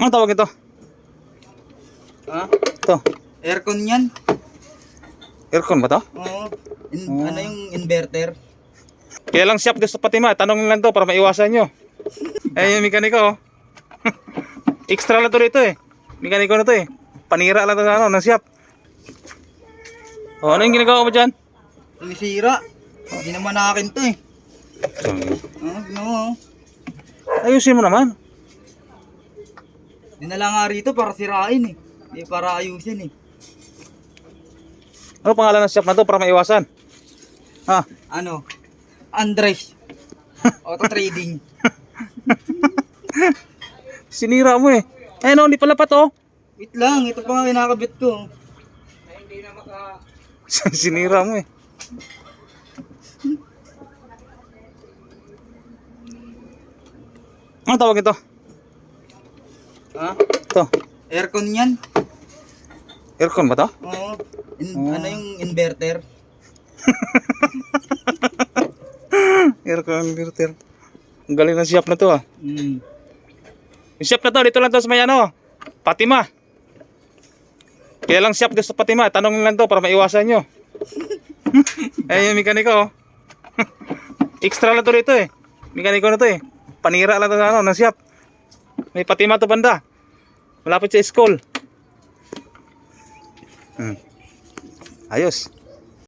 Ano tawag ito? Ha? Ito. Aircon yan? Aircon ba to? Oo. Ano yung inverter? Kaya lang shop gusto Fatima. Tanong lang to para maiwasan nyo. Eh yung mekaniko oh. Extra lang to dito eh. Mekaniko na to eh. Panira lang to sa ano, ng shop. Oh, ano yung ginagawa mo dyan? Tumisira. Hindi naman akin to eh. No. Ayusin mo naman. Dinala nga rito para sirain eh. Hindi para ayusin eh. Ano pangalan ng shop na to para maiwasan? Ha? Ano? Andres. Auto trading. Sinira mo eh. Eh no, hindi pala pa to. Wait lang, ito pa nga kinakabit ko. Sinira mo eh. Ano tawag ito? Ha? Ito. Aircon yan? Aircon ba to? Oo. Ano yung inverter? Aircon inverter. Ang galing ng shop na to ah. Yung shop na to, dito lang to sa may ano, Fatima. Kaya lang shop gusto Fatima. Tanong lang to para maiwasan nyo. Eh yung mekaniko oh. Extra lang to dito eh. Mekaniko na to eh. Panira lang to sa ano, ng shop. May Fatima to banda. Malapit sa school. Ayos.